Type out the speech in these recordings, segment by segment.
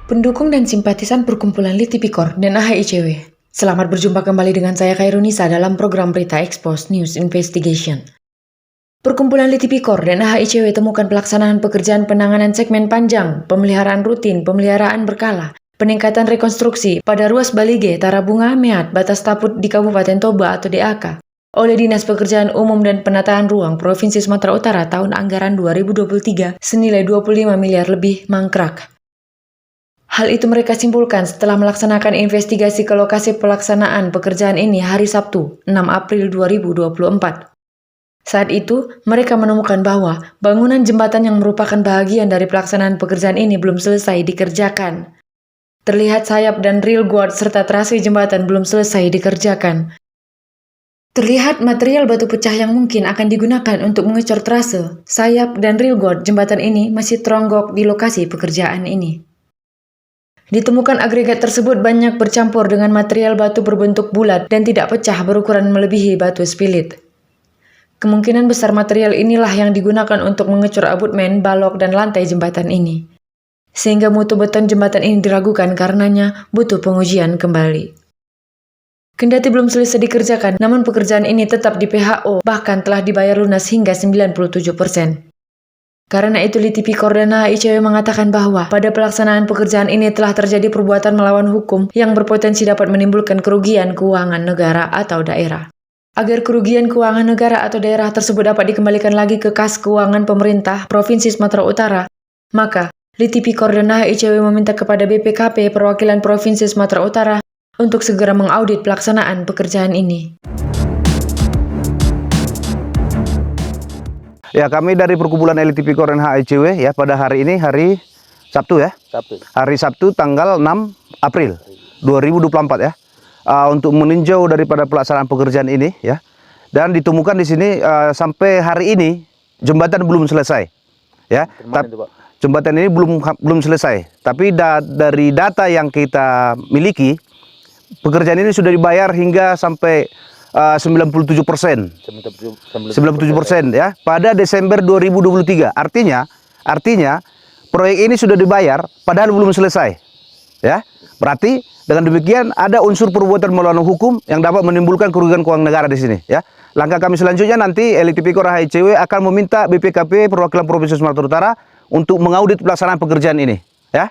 Pendukung dan simpatisan perkumpulan Litipikor dan AHICW. Selamat berjumpa kembali dengan saya Khairunisa dalam program Berita Expose News Investigation. Perkumpulan Litipikor dan AHICW temukan pelaksanaan pekerjaan penanganan segmen panjang, pemeliharaan rutin, pemeliharaan berkala, peningkatan rekonstruksi pada ruas Balige, Tarabunga, Meat, Batas Taput di Kabupaten Toba atau DAK oleh Dinas Pekerjaan Umum dan Penataan Ruang Provinsi Sumatera Utara tahun anggaran 2023 senilai 25 miliar lebih mangkrak. Hal itu mereka simpulkan setelah melaksanakan investigasi ke lokasi pelaksanaan pekerjaan ini hari Sabtu, 6 April 2024. Saat itu, mereka menemukan bahwa bangunan jembatan yang merupakan bahagian dari pelaksanaan pekerjaan ini belum selesai dikerjakan. Terlihat sayap dan rail guard serta trase jembatan belum selesai dikerjakan. Terlihat material batu pecah yang mungkin akan digunakan untuk mengecor trase, sayap, dan rail guard jembatan ini masih teronggok di lokasi pekerjaan ini. Ditemukan agregat tersebut banyak bercampur dengan material batu berbentuk bulat dan tidak pecah berukuran melebihi batu spilit. Kemungkinan besar material inilah yang digunakan untuk mengecor abutmen, balok, dan lantai jembatan ini. Sehingga mutu beton jembatan ini diragukan karenanya butuh pengujian kembali. Kendati belum selesai dikerjakan, namun pekerjaan ini tetap di PHO, bahkan telah dibayar lunas hingga 97%. Karena itu Litipikor dan AHICW mengatakan bahwa pada pelaksanaan pekerjaan ini telah terjadi perbuatan melawan hukum yang berpotensi dapat menimbulkan kerugian keuangan negara atau daerah. Agar kerugian keuangan negara atau daerah tersebut dapat dikembalikan lagi ke kas keuangan pemerintah Provinsi Sumatera Utara, maka Litipikor dan AHICW meminta kepada BPKP Perwakilan Provinsi Sumatera Utara untuk segera mengaudit pelaksanaan pekerjaan ini. Ya, kami dari Perkumpulan Litipikor dan AHICW ya pada hari ini hari Sabtu ya. Hari Sabtu tanggal 6 April 2024 ya. Untuk meninjau daripada pelaksanaan pekerjaan ini ya. Dan ditemukan di sini sampai hari ini jembatan belum selesai. Ya. Jembatan ini belum selesai. Tapi dari data yang kita miliki pekerjaan ini sudah dibayar hingga sampai 97% ya pada Desember 2023. Artinya proyek ini sudah dibayar padahal belum selesai. Ya. Berarti dengan demikian ada unsur perbuatan melawan hukum yang dapat menimbulkan kerugian keuangan negara di sini, ya. Langkah kami selanjutnya nanti Litipikor AHICW akan meminta BPKP Perwakilan Provinsi Sumatera Utara untuk mengaudit pelaksanaan pekerjaan ini, ya.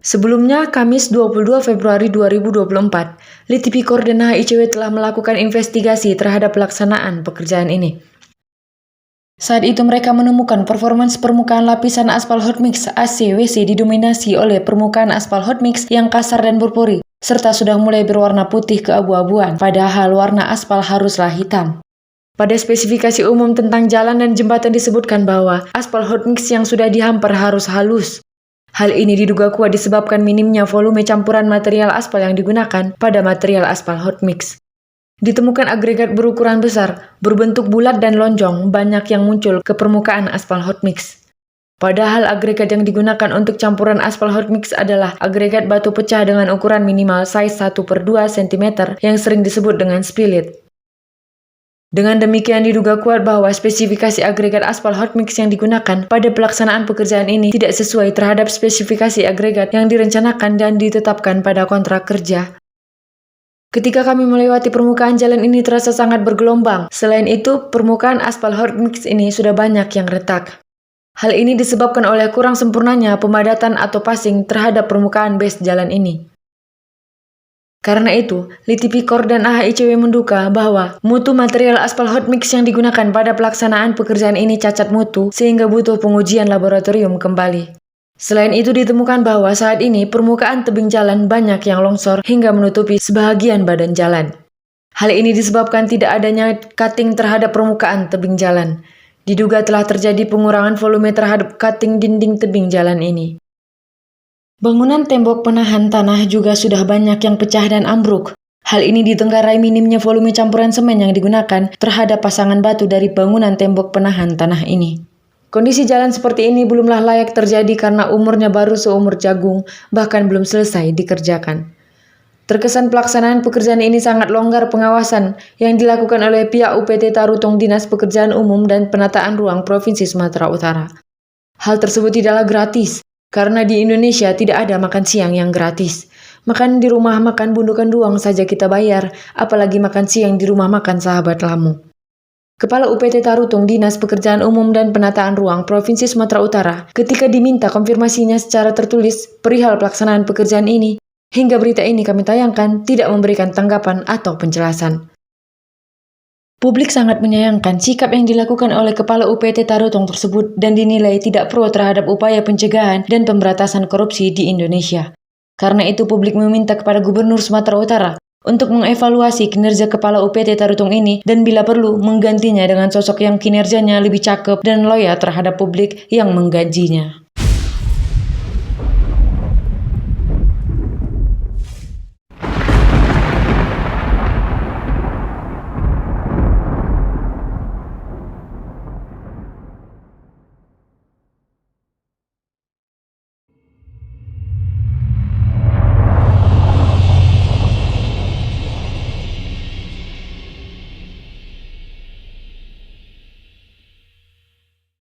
Sebelumnya, Kamis 22 Februari 2024, Litipikor dan AHICW telah melakukan investigasi terhadap pelaksanaan pekerjaan ini. Saat itu mereka menemukan performance permukaan lapisan aspal hot mix AC/WC didominasi oleh permukaan aspal hot mix yang kasar dan berpori, serta sudah mulai berwarna putih keabu-abuan, padahal warna aspal haruslah hitam. Pada spesifikasi umum tentang jalan dan jembatan disebutkan bahwa aspal hot mix yang sudah dihampar harus halus. Hal ini diduga kuat disebabkan minimnya volume campuran material aspal yang digunakan pada material aspal hot mix. Ditemukan agregat berukuran besar, berbentuk bulat dan lonjong, banyak yang muncul ke permukaan aspal hot mix. Padahal agregat yang digunakan untuk campuran aspal hot mix adalah agregat batu pecah dengan ukuran minimal size 1/2 cm yang sering disebut dengan spillit. Dengan demikian diduga kuat bahwa spesifikasi agregat aspal hot mix yang digunakan pada pelaksanaan pekerjaan ini tidak sesuai terhadap spesifikasi agregat yang direncanakan dan ditetapkan pada kontrak kerja. Ketika kami melewati permukaan jalan ini terasa sangat bergelombang. Selain itu, permukaan aspal hot mix ini sudah banyak yang retak. Hal ini disebabkan oleh kurang sempurnanya pemadatan atau passing terhadap permukaan base jalan ini. Karena itu, Litipikor dan AHICW menduga bahwa mutu material aspal hot mix yang digunakan pada pelaksanaan pekerjaan ini cacat mutu sehingga butuh pengujian laboratorium kembali. Selain itu ditemukan bahwa saat ini permukaan tebing jalan banyak yang longsor hingga menutupi sebahagian badan jalan. Hal ini disebabkan tidak adanya cutting terhadap permukaan tebing jalan. Diduga telah terjadi pengurangan volume terhadap cutting dinding tebing jalan ini. Bangunan tembok penahan tanah juga sudah banyak yang pecah dan ambruk. Hal ini ditenggarai minimnya volume campuran semen yang digunakan terhadap pasangan batu dari bangunan tembok penahan tanah ini. Kondisi jalan seperti ini belumlah layak terjadi karena umurnya baru seumur jagung, bahkan belum selesai dikerjakan. Terkesan pelaksanaan pekerjaan ini sangat longgar pengawasan yang dilakukan oleh pihak UPT Tarutung Dinas Pekerjaan Umum dan Penataan Ruang Provinsi Sumatera Utara. Hal tersebut tidaklah gratis, karena di Indonesia tidak ada makan siang yang gratis. Makan di rumah makan Bundukan Duang saja kita bayar, apalagi makan siang di rumah makan Sahabat Lamu. Kepala UPT Tarutung Dinas Pekerjaan Umum dan Penataan Ruang Provinsi Sumatera Utara ketika diminta konfirmasinya secara tertulis perihal pelaksanaan pekerjaan ini, hingga berita ini kami tayangkan tidak memberikan tanggapan atau penjelasan. Publik sangat menyayangkan sikap yang dilakukan oleh Kepala UPT Tarutung tersebut dan dinilai tidak pro terhadap upaya pencegahan dan pemberantasan korupsi di Indonesia. Karena itu publik meminta kepada Gubernur Sumatera Utara untuk mengevaluasi kinerja Kepala UPT Tarutung ini dan bila perlu menggantinya dengan sosok yang kinerjanya lebih cakep dan loyal terhadap publik yang menggajinya.